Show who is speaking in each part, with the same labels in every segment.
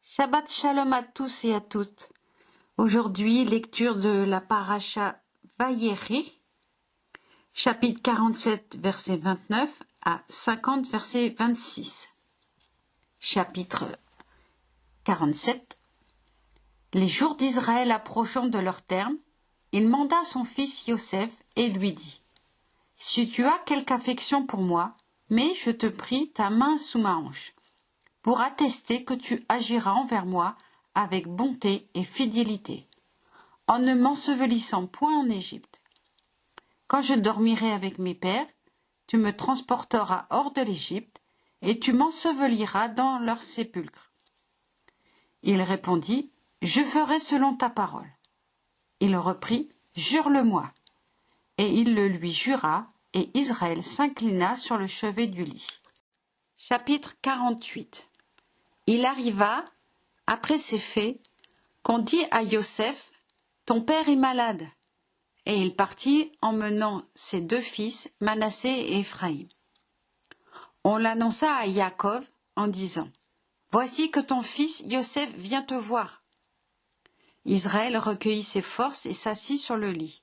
Speaker 1: Shabbat Shalom à tous et à toutes. Aujourd'hui, lecture de la paracha Vayeri, chapitre 47, verset 29 à 50, verset 26. Chapitre 47. Les jours d'Israël approchant de leur terme, il manda son fils Yosef et lui dit : « Si tu as quelque affection pour moi, mets, je te prie, ta main sous ma hanche, pour attester que tu agiras envers moi avec bonté et fidélité, en ne m'ensevelissant point en Égypte. Quand je dormirai avec mes pères, tu me transporteras hors de l'Égypte, et tu m'enseveliras dans leur sépulcre. » Il répondit : « Je ferai selon ta parole. » Il reprit : « Jure-le-moi. » Et il le lui jura, et Israël s'inclina sur le chevet du lit. Chapitre 48. Il arriva, après ces faits, qu'on dit à Yosef : « Ton père est malade. » Et il partit, emmenant ses deux fils, Manassé et Éphraïm. On l'annonça à Yaakov en disant : « Voici que ton fils Yosef vient te voir. » Israël recueillit ses forces et s'assit sur le lit.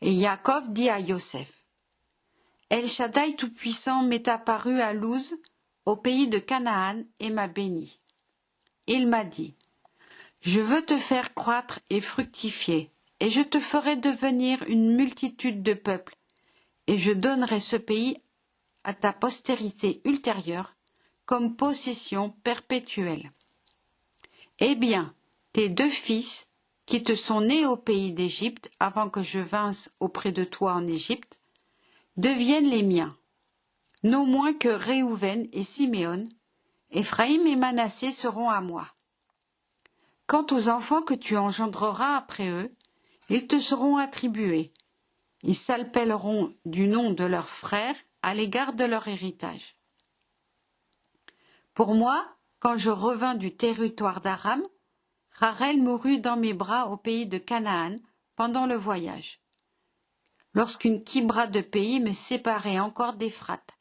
Speaker 1: Et Yaakov dit à Yosef : « El Shaddai Tout-Puissant m'est apparu à Luz, au pays de Canaan, et m'a béni. Il m'a dit : « Je veux te faire croître et fructifier, et je te ferai devenir une multitude de peuples, et je donnerai ce pays à ta postérité ultérieure comme possession perpétuelle. Eh bien, tes deux fils, qui te sont nés au pays d'Égypte avant que je vinsse auprès de toi en Égypte, deviennent les miens, non moins que Réhouven et Siméon, Éphraïm et Manassé seront à moi. Quant aux enfants que tu engendreras après eux, ils te seront attribués. Ils s'appelleront du nom de leurs frères à l'égard de leur héritage. Pour moi, quand je revins du territoire d'Aram, Rachel mourut dans mes bras au pays de Canaan pendant le voyage, lorsqu'une kibra de pays me séparait encore d'Éphrate.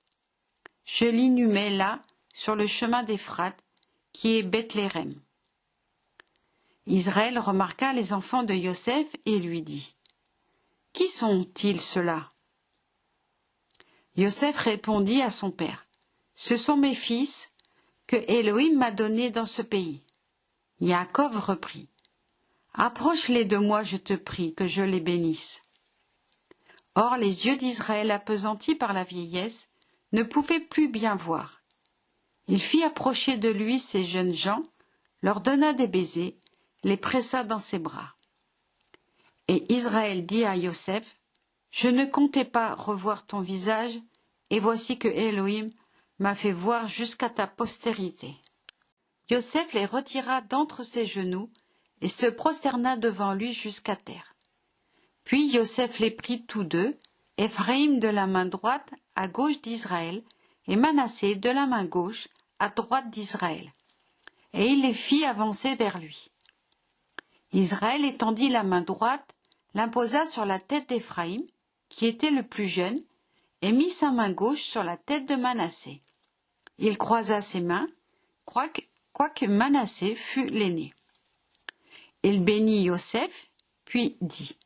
Speaker 1: Je l'inhumai là, sur le chemin d'Éphrate, qui est Bethléem. Israël remarqua les enfants de Yosef et lui dit : « Qui sont-ils ceux-là » Yosef répondit à son père : « Ce sont mes fils que Élohim m'a donnés dans ce pays. » Yaakov reprit : « Approche-les de moi, je te prie, que je les bénisse. » Or les yeux d'Israël, appesantis par la vieillesse, ne pouvaient plus bien voir. Il fit approcher de lui ces jeunes gens, leur donna des baisers, les pressa dans ses bras. Et Israël dit à Yosef : « Je ne comptais pas revoir ton visage, et voici que Élohim m'a fait voir jusqu'à ta postérité. » Yosef les retira d'entre ses genoux et se prosterna devant lui jusqu'à terre. Puis Yosef les prit tous deux, Éphraïm de la main droite à gauche d'Israël, et Manassé de la main gauche à droite d'Israël, et il les fit avancer vers lui. Israël étendit la main droite, l'imposa sur la tête d'Éphraïm, qui était le plus jeune, et mit sa main gauche sur la tête de Manassé. Il croisa ses mains, quoique Manassé fût l'aîné. Il bénit Yosef, puis dit :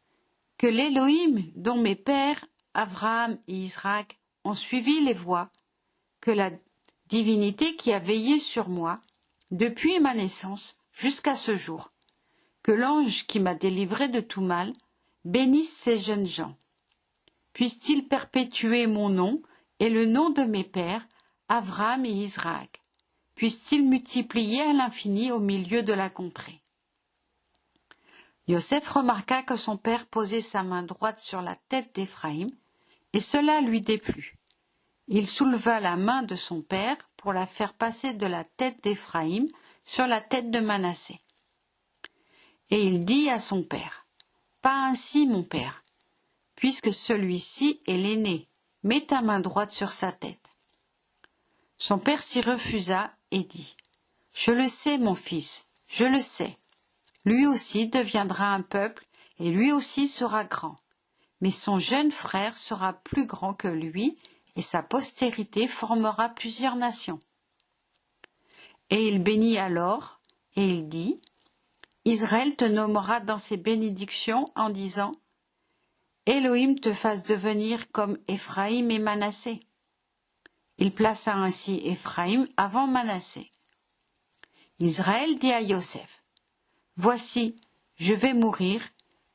Speaker 1: « Que l'Élohim, dont mes pères, Abraham et Isaac, ont suivi les voies, que la divinité qui a veillé sur moi, depuis ma naissance jusqu'à ce jour, que l'ange qui m'a délivré de tout mal, bénisse ces jeunes gens. Puisse-t-il perpétuer mon nom et le nom de mes pères, Abraham et Isaac. Puisse-t-il multiplier à l'infini au milieu de la contrée. » Yosef remarqua que son père posait sa main droite sur la tête d'Éphraïm, et cela lui déplut. Il souleva la main de son père pour la faire passer de la tête d'Éphraïm sur la tête de Manassé. Et il dit à son père : « Pas ainsi, mon père, puisque celui-ci est l'aîné, mets ta main droite sur sa tête. » Son père s'y refusa et dit : « Je le sais, mon fils, je le sais. Lui aussi deviendra un peuple, et lui aussi sera grand. Mais son jeune frère sera plus grand que lui, et sa postérité formera plusieurs nations. » Et il bénit alors, et il dit, Israël te nommera dans ses bénédictions en disant, Élohim te fasse devenir comme Éphraïm et Manassé. Il plaça ainsi Éphraïm avant Manassé. Israël dit à Yosef, Voici, je vais mourir,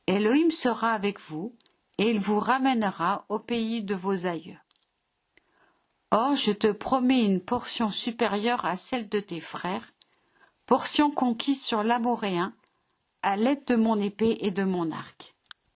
Speaker 1: Élohim sera avec vous, et il vous ramènera au pays de vos aïeux. Or, je te promets une portion supérieure à celle de tes frères, portion conquise sur l'Amoréen, à l'aide de mon épée et de mon arc.